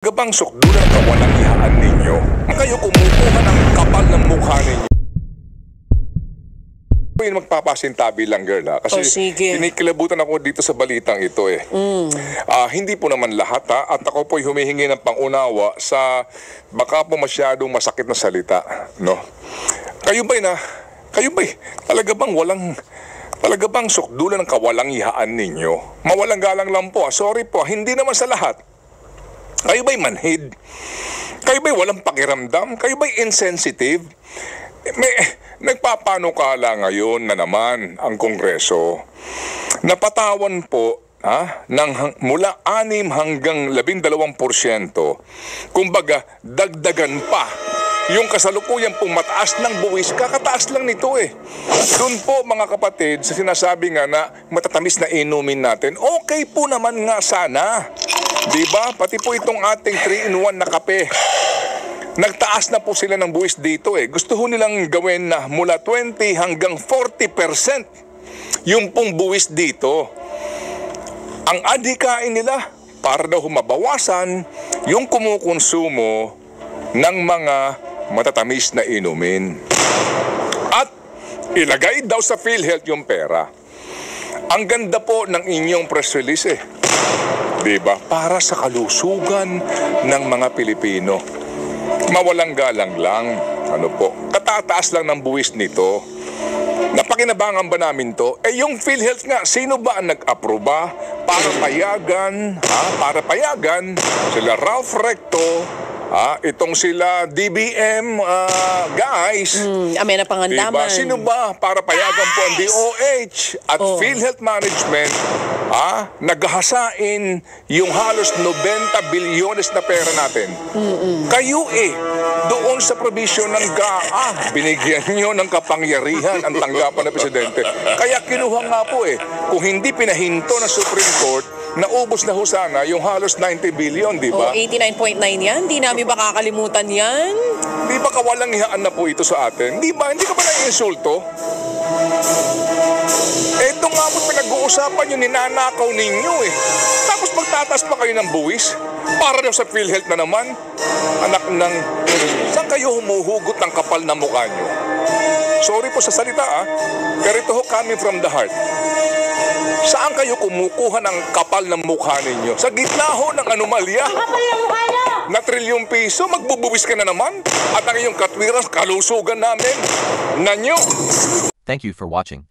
Gabang sukdulan ka walang ihaan ninyo. Kayo kumukuha ng kapal ng mukha ninyo. Yung magpapasintabi lang, girl, ha? Kasi kinikilabutan ako dito sa balitang ito, eh. Hindi po naman lahat, ha? At ako po'y humihingi ng pangunawa sa baka po masyadong masakit na salita, no? Kayo ba'y talaga bang sukdulan ng kawalang ihaan ninyo? Mawalang galang lang po, ha? Sorry po, hindi naman sa lahat. Kayo ba'y manhid? Kayo ba'y walang pakiramdam? Kayo ba'y insensitive? Nagpapanukala ngayon na naman ang Kongreso. Napatawan po mula 6 hanggang 12%. Kumbaga, dagdagan pa. Yung kasalukuyan pong mataas ng buwis, kakataas lang nito, eh. Doon po, mga kapatid, sa sinasabi nga na matatamis na inumin natin, okay po naman nga sana. Diba? Pati po itong ating 3-in-1 na kape. Nagtaas na po sila ng buwis dito, eh. Gusto ho nilang gawin na mula 20 hanggang 40% yung pong buwis dito. Ang adhikain nila para daw mabawasan yung kumukonsumo ng mga matatamis na inumin. At ilagay daw sa PhilHealth yung pera. Ang ganda po ng inyong press release, eh. Diba? Para sa kalusugan ng mga Pilipino. Mawalang galang lang. Ano po? Katataas lang ng buwis nito. Napakinabangan ba namin to? Eh yung PhilHealth nga, sino ba ang nag-aproba para payagan? Para payagan sila Ralph Recto, itong sila DBM guys. May napangandaman. Diba? Sino ba para payagan po ang DOH at PhilHealth Management naghahasain yung halos 90 bilyones na pera natin? Kayo, doon sa provision ng GAA, binigyan nyo ng kapangyarihan ang tanggapan ng Presidente. Kaya kinuha nga po, kung hindi pinahinto ng Supreme Court, naubos na ho sana yung halos 90 billion, di ba? 89.9 yan. Di namin ba kakalimutan yan? Di ba kawalang ihaan na po ito sa atin? Di ba? Hindi ka ba nai-insulto? Ito nga po pinag-uusapan yung ninanakaw ninyo, Tapos magtataas pa kayo ng buwis? Para daw sa PhilHealth na naman? Anak ng... Saan kayo humuhugot ng kapal na mukha nyo? Sorry po sa salita, pero ito ho coming from the heart. Saan kayo kumukuha ng kapal ng mukha ninyo? Sa gitna ho ng anomalya. Kapal ng mukha nyo! Na trilyong piso, magbubuwis ka na naman. At ang iyong katwiran, kalusugan namin. Nanyo! Thank you for watching.